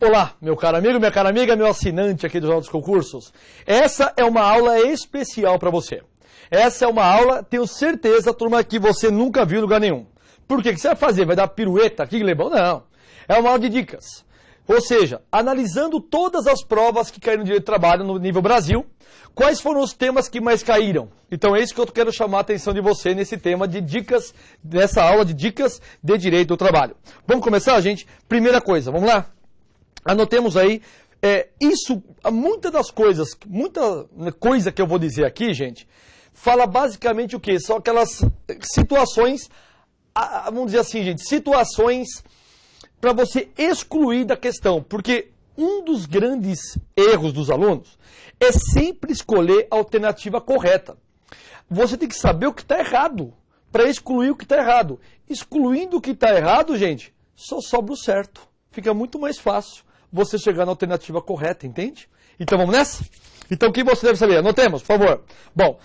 Olá, meu caro amigo, minha cara amiga, meu assinante aqui dos Altos Concursos. Essa é uma aula especial para você. Essa é uma aula, tenho certeza, turma, que você nunca viu em lugar nenhum. Por quê? O que você vai fazer? Vai dar pirueta aqui, Glebão? Não. É uma aula de dicas. Ou seja, analisando todas as provas que caíram no direito do trabalho no nível Brasil, quais foram os temas que mais caíram? Então é isso que eu quero chamar a atenção de você nesse tema de dicas, nessa aula de dicas de direito do trabalho. Vamos começar, gente? Primeira coisa, vamos lá? Anotemos aí, muita coisa que eu vou dizer aqui, gente, fala basicamente o quê? São aquelas situações, vamos dizer assim, gente, situações para você excluir da questão, porque um dos grandes erros dos alunos é sempre escolher a alternativa correta. Você tem que saber o que está errado para excluir o que está errado. Excluindo o que está errado, gente, só sobra o certo. Fica muito mais fácil você chegar na alternativa correta, entende? Então vamos nessa? Então o que você deve saber? Anotemos, por favor. Bom,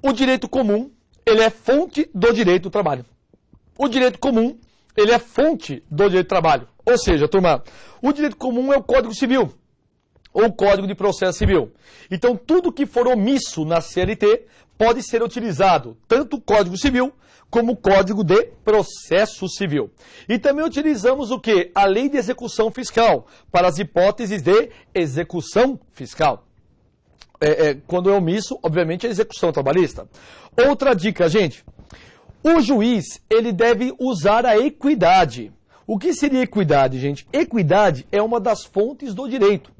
o direito comum, ele é fonte do direito do trabalho. O direito comum, ele é fonte do direito do trabalho. Ou seja, turma, o direito comum é o Código Civil, ou Código de Processo Civil. Então, tudo que for omisso na CLT pode ser utilizado, tanto o Código Civil como o Código de Processo Civil. E também utilizamos o quê? A Lei de Execução Fiscal, para as hipóteses de execução fiscal. Quando é omisso, obviamente, é execução trabalhista. Outra dica, gente. O juiz, ele deve usar a equidade. O que seria equidade, gente? Equidade é uma das fontes do direito.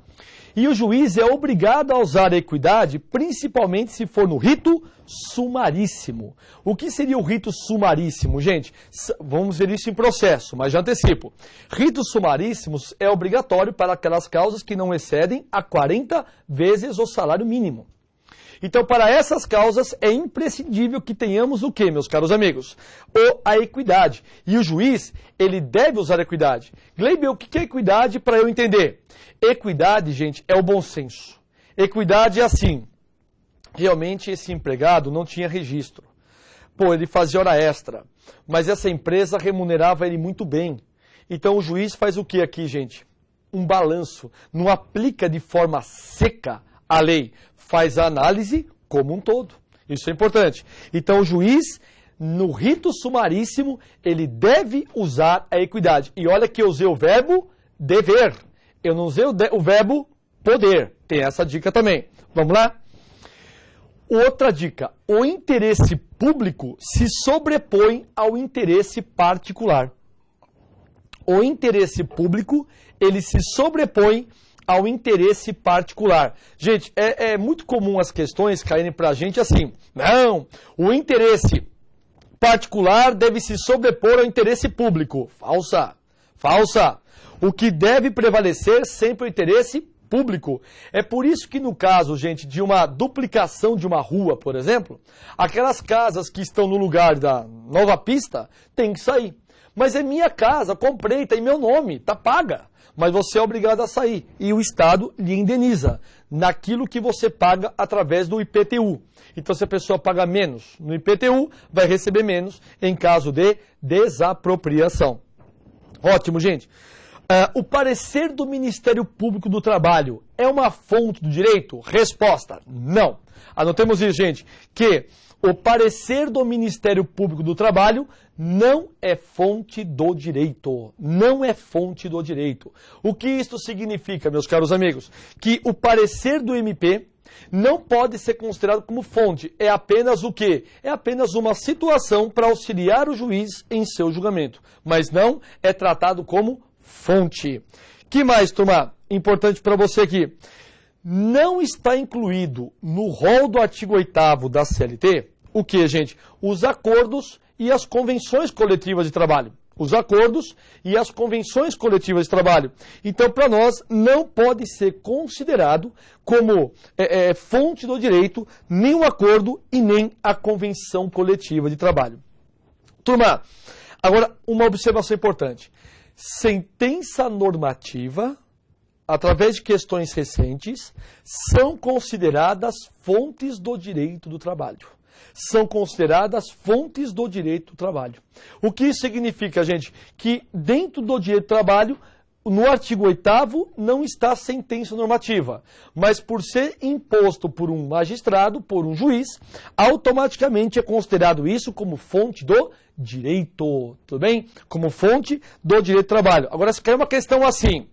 E o juiz é obrigado a usar a equidade, principalmente se for no rito sumaríssimo. O que seria o rito sumaríssimo, gente? Vamos ver isso em processo, mas já antecipo. Ritos sumaríssimos é obrigatório para aquelas causas que não excedem a 40 vezes o salário mínimo. Então, para essas causas, é imprescindível que tenhamos o quê, meus caros amigos? A equidade. E o juiz, ele deve usar a equidade. Gleiber, o que é equidade para eu entender? Equidade, gente, é o bom senso. Equidade é assim. Realmente, esse empregado não tinha registro. Ele fazia hora extra. Mas essa empresa remunerava ele muito bem. Então, o juiz faz o que aqui, gente? Um balanço. Não aplica de forma seca a lei, faz a análise como um todo. Isso é importante. Então, o juiz, no rito sumaríssimo, ele deve usar a equidade. E olha que eu usei o verbo dever. Eu não usei o verbo poder. Tem essa dica também. Vamos lá? Outra dica. O interesse público se sobrepõe ao interesse particular. O interesse público, ele se sobrepõe ao interesse particular. Gente, é muito comum as questões caírem para a gente assim. Não, o interesse particular deve se sobrepor ao interesse público. Falsa. Falsa. O que deve prevalecer sempre é o interesse público. É por isso que no caso, gente, de uma duplicação de uma rua, por exemplo, aquelas casas que estão no lugar da nova pista têm que sair. Mas é minha casa, comprei, está em meu nome, está paga. Mas você é obrigado a sair. E o Estado lhe indeniza naquilo que você paga através do IPTU. Então, se a pessoa paga menos no IPTU, vai receber menos em caso de desapropriação. Ótimo, gente. O parecer do Ministério Público do Trabalho é uma fonte do direito? Resposta, não. Anotemos isso, gente, que o parecer do Ministério Público do Trabalho não é fonte do direito. Não é fonte do direito. O que isto significa, meus caros amigos? Que o parecer do MP não pode ser considerado como fonte. É apenas o quê? É apenas uma situação para auxiliar o juiz em seu julgamento. Mas não é tratado como fonte. Que mais, turma? Importante para você aqui. Não está incluído no rol do artigo 8º da CLT o que, gente? Os acordos e as convenções coletivas de trabalho. Os acordos e as convenções coletivas de trabalho. Então, para nós, não pode ser considerado como fonte do direito nem o acordo e nem a convenção coletiva de trabalho. Turma, agora uma observação importante. Sentença normativa, através de questões recentes, são consideradas fontes do direito do trabalho. São consideradas fontes do direito do trabalho. O que isso significa, gente? Que dentro do direito do trabalho, no artigo 8º não está a sentença normativa, mas por ser imposto por um magistrado, por um juiz, automaticamente é considerado isso como fonte do direito, tudo bem? Como fonte do direito do trabalho. Agora, se cai uma questão assim,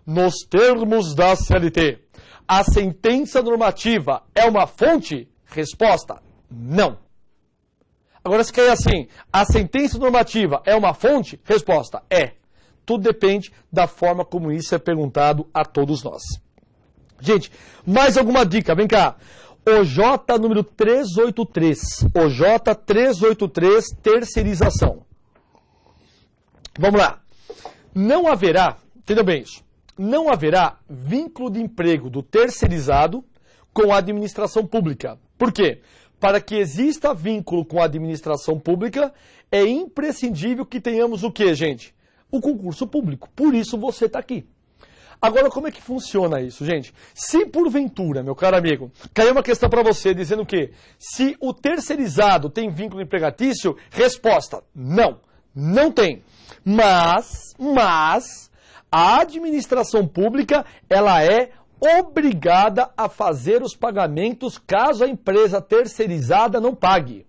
nos termos da CLT, a sentença normativa é uma fonte? Resposta, não. Agora, se cair assim, a sentença normativa é uma fonte? Resposta, é. Tudo depende da forma como isso é perguntado a todos nós. Gente, mais alguma dica? Vem cá. OJ número 383. OJ 383, terceirização. Vamos lá. Não haverá, entenda bem isso, não haverá vínculo de emprego do terceirizado com a administração pública. Por quê? Para que exista vínculo com a administração pública, é imprescindível que tenhamos o quê, gente? O concurso público. Por isso você está aqui. Agora, como é que funciona isso, gente? Se porventura, meu caro amigo, caiu uma questão para você dizendo o quê? Se o terceirizado tem vínculo empregatício, resposta, não. Não tem. Mas, a administração pública, ela é obrigada a fazer os pagamentos caso a empresa terceirizada não pague.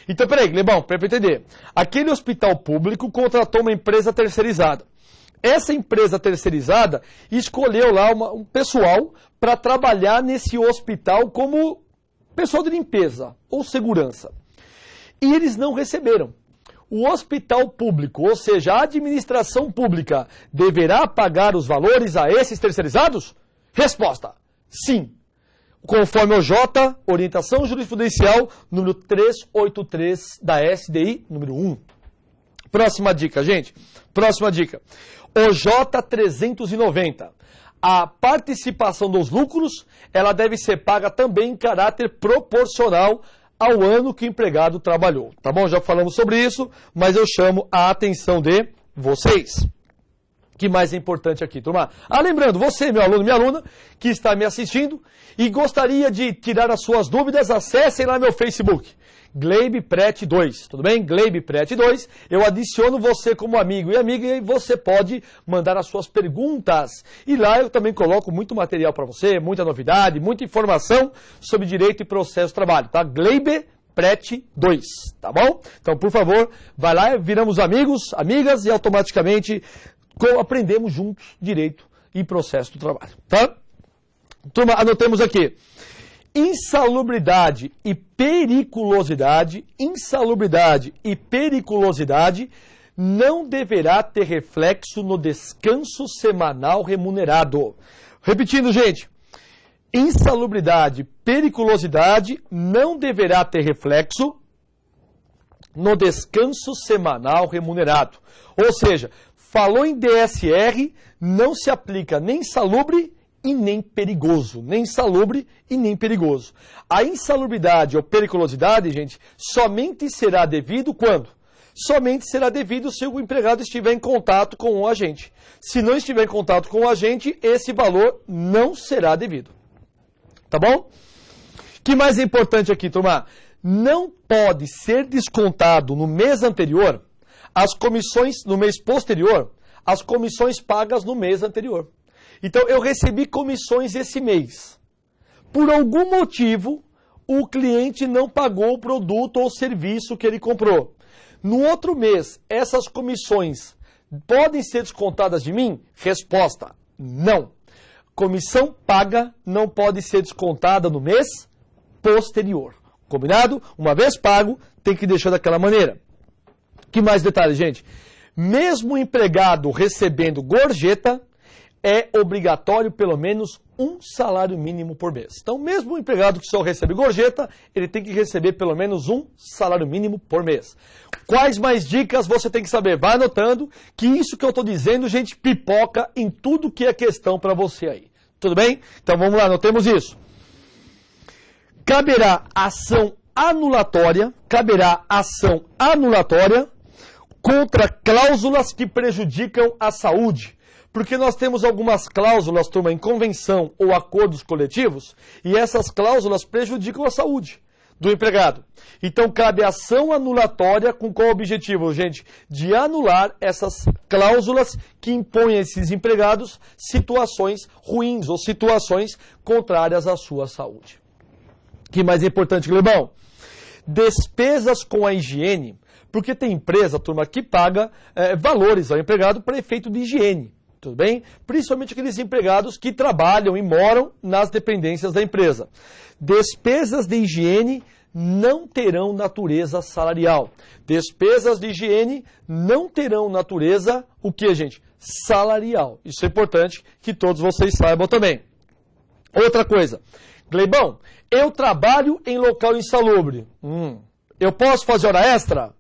Então, peraí, Lebão, para entender. Aquele hospital público contratou uma empresa terceirizada. Essa empresa terceirizada escolheu lá um pessoal para trabalhar nesse hospital como pessoal de limpeza ou segurança. E eles não receberam. O hospital público, ou seja, a administração pública, deverá pagar os valores a esses terceirizados? Resposta, sim. Conforme o OJ, Orientação Jurisprudencial, número 383 da SDI, número 1. Próxima dica, gente. Próxima dica. OJ 390. A participação dos lucros, ela deve ser paga também em caráter proporcional ao ano que o empregado trabalhou. Tá bom? Já falamos sobre isso, mas eu chamo a atenção de vocês. O que mais é importante aqui, turma? Lembrando, você, meu aluno, minha aluna, que está me assistindo e gostaria de tirar as suas dúvidas, acessem lá meu Facebook, Gleibe Prete 2, tudo bem? Gleibe Prete 2, eu adiciono você como amigo e amiga e você pode mandar as suas perguntas. E lá eu também coloco muito material para você, muita novidade, muita informação sobre direito e processo de trabalho, tá? Gleibe Prete 2, tá bom? Então, por favor, vai lá, viramos amigos, amigas e automaticamente aprendemos juntos direito e processo do trabalho, tá? Turma, anotemos aqui. Insalubridade e periculosidade não deverá ter reflexo no descanso semanal remunerado. Repetindo, gente. Insalubridade, periculosidade não deverá ter reflexo no descanso semanal remunerado. Ou seja, falou em DSR, não se aplica nem insalubre e nem perigoso. Nem insalubre e nem perigoso. A insalubridade ou periculosidade, gente, somente será devido quando? Somente será devido se o empregado estiver em contato com o agente. Se não estiver em contato com o agente, esse valor não será devido. Tá bom? O que mais é importante aqui, turma? Não pode ser descontado no mês anterior as comissões, no mês posterior, as comissões pagas no mês anterior. Então, eu recebi comissões esse mês. Por algum motivo, o cliente não pagou o produto ou serviço que ele comprou. No outro mês, essas comissões podem ser descontadas de mim? Resposta, não. Comissão paga não pode ser descontada no mês posterior. Combinado? Uma vez pago, tem que deixar daquela maneira. Que mais detalhes, gente? Mesmo o empregado recebendo gorjeta, é obrigatório pelo menos um salário mínimo por mês. Então, mesmo o empregado que só recebe gorjeta, ele tem que receber pelo menos um salário mínimo por mês. Quais mais dicas você tem que saber? Vai anotando que isso que eu estou dizendo, gente, pipoca em tudo que é questão para você aí. Tudo bem? Então, vamos lá, anotemos isso. Caberá ação anulatória contra cláusulas que prejudicam a saúde. Porque nós temos algumas cláusulas, turma, em convenção ou acordos coletivos, e essas cláusulas prejudicam a saúde. do empregado. Então, cabe ação anulatória com qual objetivo, gente? De anular essas cláusulas que impõem a esses empregados situações ruins ou situações contrárias à sua saúde. Que mais importante, Glebão? Despesas com a higiene, porque tem empresa, turma, que paga valores ao empregado para efeito de higiene. Tudo bem? Principalmente aqueles empregados que trabalham e moram nas dependências da empresa. Despesas de higiene não terão natureza salarial. Despesas de higiene não terão natureza, o que, gente? Salarial. Isso é importante que todos vocês saibam também. Outra coisa. Gleibão, eu trabalho em local insalubre. Eu posso fazer hora extra?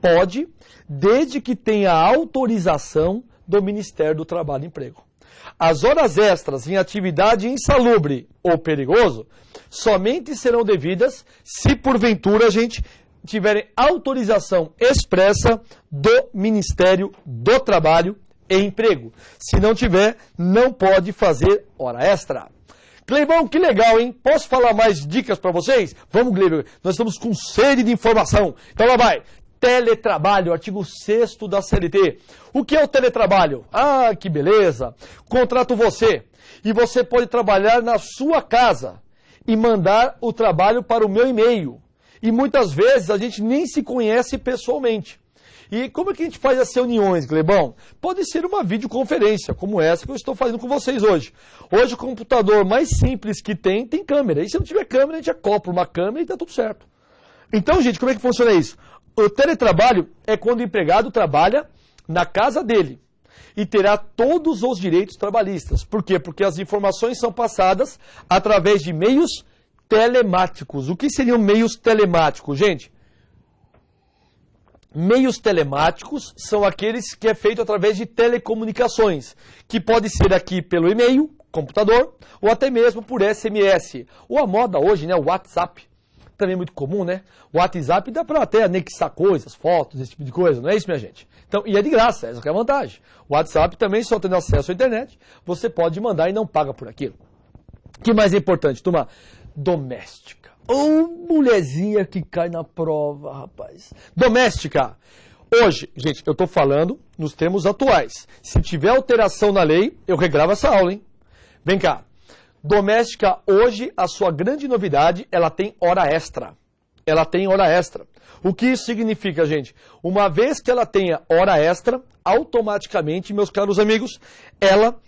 Pode, desde que tenha autorização do Ministério do Trabalho e Emprego. As horas extras em atividade insalubre ou perigoso somente serão devidas se porventura a gente tiverem autorização expressa do Ministério do Trabalho e Emprego. Se não tiver, não pode fazer hora extra. Cleibão, que legal, hein? Posso falar mais dicas para vocês? Vamos, Cleibão, nós estamos com sede de informação. Então lá vai. Teletrabalho, artigo 6º da CLT. O que é o teletrabalho? Ah, que beleza! Contrato você e você pode trabalhar na sua casa e mandar o trabalho para o meu e-mail. E muitas vezes a gente nem se conhece pessoalmente. E como é que a gente faz as reuniões, Glebão? Pode ser uma videoconferência, como essa que eu estou fazendo com vocês hoje. Hoje o computador mais simples que tem câmera. E se não tiver câmera, a gente acopla uma câmera e está tudo certo. Então, gente, como é que funciona isso? O teletrabalho é quando o empregado trabalha na casa dele e terá todos os direitos trabalhistas. Por quê? Porque as informações são passadas através de meios telemáticos. O que seriam meios telemáticos, gente? Meios telemáticos são aqueles que é feito através de telecomunicações, que pode ser aqui pelo e-mail, computador, ou até mesmo por SMS. Ou a moda hoje, né, o WhatsApp. Também é muito comum, né? O WhatsApp dá para até anexar coisas, fotos, esse tipo de coisa, não é isso, minha gente? Então, e é de graça, essa que é a vantagem. O WhatsApp também, só tendo acesso à internet, você pode mandar e não paga por aquilo. O que mais é importante, turma? Doméstica. Mulherzinha que cai na prova, rapaz. Doméstica. Hoje, gente, eu estou falando nos termos atuais. Se tiver alteração na lei, eu regravo essa aula, hein? Vem cá. Doméstica, hoje, a sua grande novidade, ela tem hora extra. Ela tem hora extra. O que isso significa, gente? Uma vez que ela tenha hora extra, automaticamente, meus caros amigos, ela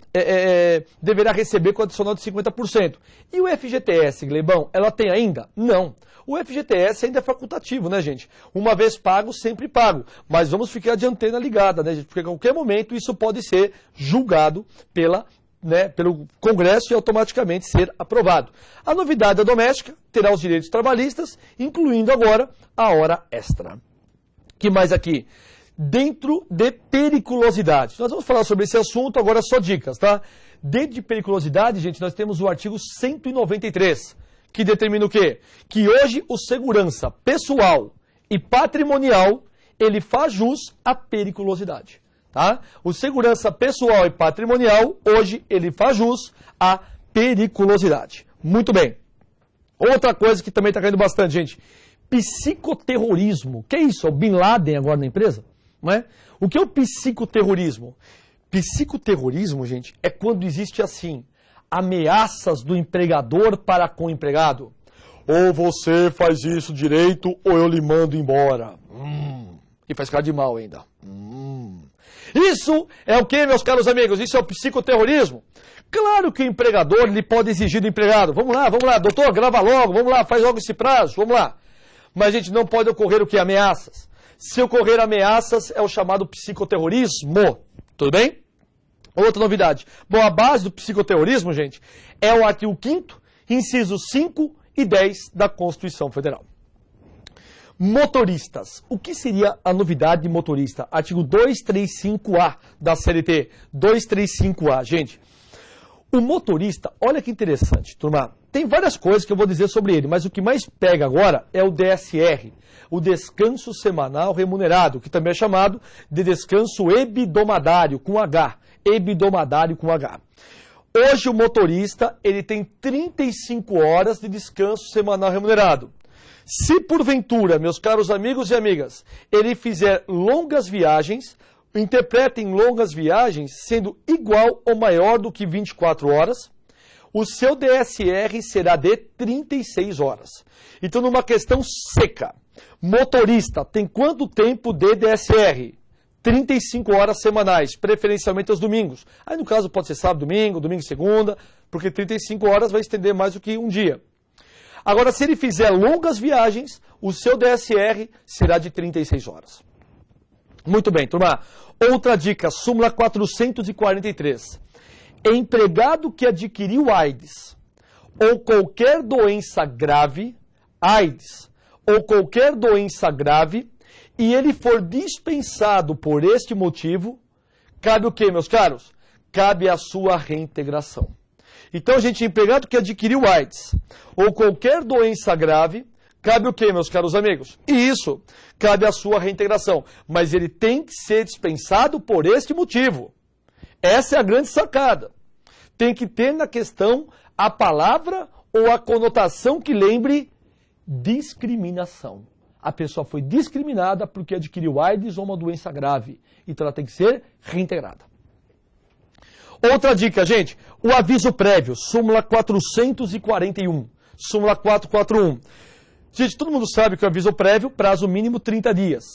deverá receber com adicional de 50%. E o FGTS, Glebão, ela tem ainda? Não. O FGTS ainda é facultativo, né, gente? Uma vez pago, sempre pago. Mas vamos ficar de antena ligada, né, gente? Porque a qualquer momento isso pode ser julgado pelo Congresso e automaticamente ser aprovado. A novidade da doméstica terá os direitos trabalhistas, incluindo agora a hora extra. Que mais aqui? Dentro de periculosidade. Nós vamos falar sobre esse assunto, agora só dicas, tá? Dentro de periculosidade, gente, nós temos o artigo 193, que determina o quê? Que hoje o segurança pessoal e patrimonial, ele faz jus à periculosidade. Tá? O segurança pessoal e patrimonial, hoje, ele faz jus à periculosidade. Muito bem. Outra coisa que também está caindo bastante, gente. Psicoterrorismo. Que é isso? O Bin Laden agora na empresa? Não é? O que é o psicoterrorismo? Psicoterrorismo, gente, é quando existe assim, ameaças do empregador para com o empregado. Ou você faz isso direito, ou eu lhe mando embora. E faz cara de mal ainda. Isso é o que, meus caros amigos? Isso é o psicoterrorismo? Claro que o empregador ele pode exigir do empregado. Vamos lá, doutor, grava logo, vamos lá, faz logo esse prazo, vamos lá. Mas, gente, não pode ocorrer o que? Ameaças. Se ocorrer ameaças, é o chamado psicoterrorismo. Tudo bem? Outra novidade. Bom, a base do psicoterrorismo, gente, é o artigo 5º, incisos 5 e 10 da Constituição Federal. Motoristas. O que seria a novidade de motorista? Artigo 235A da CLT. 235A, gente. O motorista, olha que interessante, turma. Tem várias coisas que eu vou dizer sobre ele, mas o que mais pega agora é o DSR, o descanso semanal remunerado, que também é chamado de descanso hebdomadário, com H. Hebdomadário com H. Hoje o motorista, ele tem 35 horas de descanso semanal remunerado. Se porventura, meus caros amigos e amigas, ele fizer longas viagens, interpretem longas viagens sendo igual ou maior do que 24 horas, o seu DSR será de 36 horas. Então, numa questão seca, motorista tem quanto tempo de DSR? 35 horas semanais, preferencialmente aos domingos. Aí, no caso, pode ser sábado, domingo e segunda, porque 35 horas vai estender mais do que um dia. Agora, se ele fizer longas viagens, o seu DSR será de 36 horas. Muito bem, turma. Outra dica, súmula 443. Empregado que adquiriu AIDS ou qualquer doença grave, AIDS ou qualquer doença grave, e ele for dispensado por este motivo, cabe o quê, meus caros? Cabe a sua reintegração. Então, gente, empregado que adquiriu AIDS ou qualquer doença grave, cabe o quê, meus caros amigos? E isso, cabe a sua reintegração. Mas ele tem que ser dispensado por este motivo. Essa é a grande sacada. Tem que ter na questão a palavra ou a conotação que lembre discriminação. A pessoa foi discriminada porque adquiriu AIDS ou uma doença grave. Então ela tem que ser reintegrada. Outra dica, gente. O aviso prévio, súmula 441. Súmula 441. Gente, todo mundo sabe que o aviso prévio, prazo mínimo 30 dias.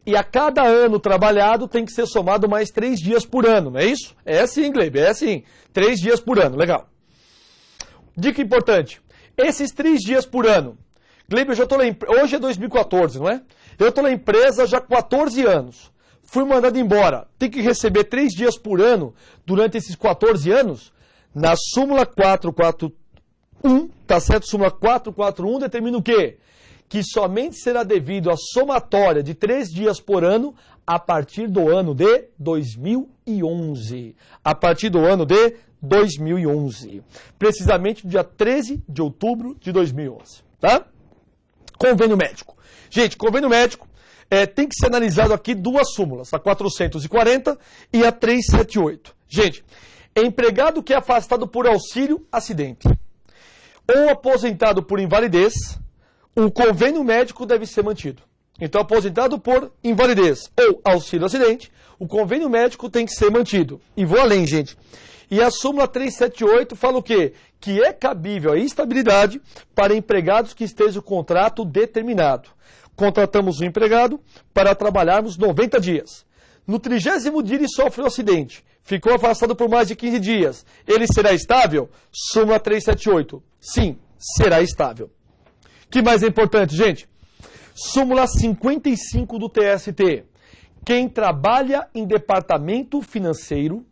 E a cada ano trabalhado tem que ser somado mais 3 dias por ano, não é isso? É assim, Glebe, é assim. 3 dias por ano, legal. Dica importante. Esses 3 dias por ano. Glebe, eu já estou lá, hoje é 2014, não é? Eu estou na empresa já há 14 anos. Fui mandado embora. Tem que receber 3 dias por ano durante esses 14 anos? Na súmula 441, tá certo? Súmula 441 determina o quê? Que somente será devido a somatória de 3 dias por ano a partir do ano de 2011. A partir do ano de 2011. Precisamente dia 13 de outubro de 2011. Tá? Convênio médico. Gente, convênio médico tem que ser analisado aqui 2 súmulas. A 440 e a 378. Gente, empregado que é afastado por auxílio acidente ou aposentado por invalidez, o convênio médico deve ser mantido. Então, aposentado por invalidez ou auxílio acidente, o convênio médico tem que ser mantido. E vou além, gente. E a súmula 378 fala o quê? Que é cabível a estabilidade para empregados que esteja o contrato determinado. Contratamos o empregado para trabalharmos 90 dias. No 30º dia ele sofre um acidente. Ficou afastado por mais de 15 dias. Ele será estável? Súmula 378. Sim, será estável. O que mais é importante, gente? Súmula 55 do TST. Quem trabalha em departamento financeiro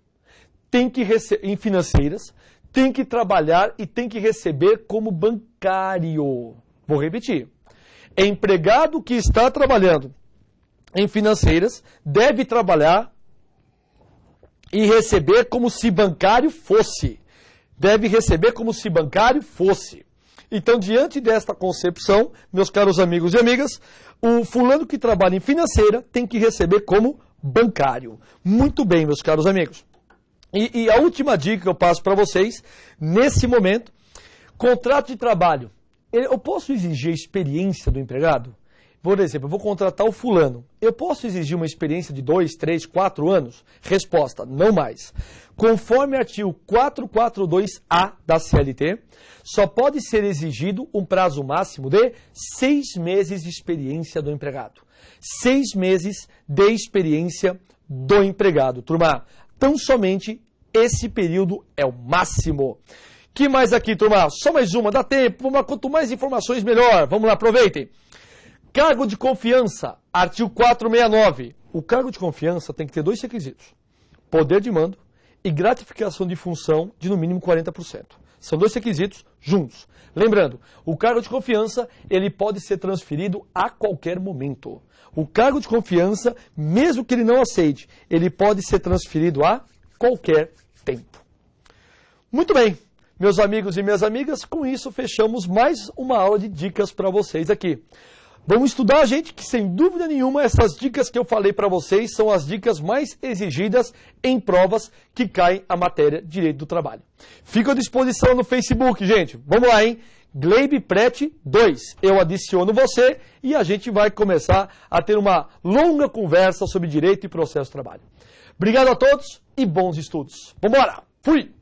em financeiras, tem que trabalhar e tem que receber como bancário. Vou repetir. Empregado que está trabalhando em financeiras deve trabalhar e receber como se bancário fosse. Deve receber como se bancário fosse. Então, diante desta concepção, meus caros amigos e amigas, o fulano que trabalha em financeira tem que receber como bancário. Muito bem, meus caros amigos. E a última dica que eu passo para vocês, nesse momento, contrato de trabalho. Eu posso exigir a experiência do empregado? Por exemplo, eu vou contratar o fulano. Eu posso exigir uma experiência de 2, 3, 4 anos? Resposta, não mais. Conforme artigo 442A da CLT, só pode ser exigido um prazo máximo de 6 meses de experiência do empregado. 6 meses de experiência do empregado. Turma, tão somente esse período é o máximo. Que mais aqui, turma? Só mais uma, dá tempo. Vamos lá, quanto mais informações, melhor. Vamos lá, aproveitem. Cargo de confiança, artigo 469. O cargo de confiança tem que ter 2 requisitos. Poder de mando e gratificação de função de no mínimo 40%. São 2 requisitos juntos. Lembrando, o cargo de confiança, ele pode ser transferido a qualquer momento. O cargo de confiança, mesmo que ele não aceite, ele pode ser transferido a qualquer tempo. Muito bem, meus amigos e minhas amigas, com isso fechamos mais uma aula de dicas para vocês aqui. Vamos estudar, gente, que sem dúvida nenhuma essas dicas que eu falei para vocês são as dicas mais exigidas em provas que caem a matéria Direito do Trabalho. Fico à disposição no Facebook, gente. Vamos lá, hein? Gleibe Prete 2. Eu adiciono você e a gente vai começar a ter uma longa conversa sobre direito e processo de trabalho. Obrigado a todos e bons estudos. Vambora! Fui!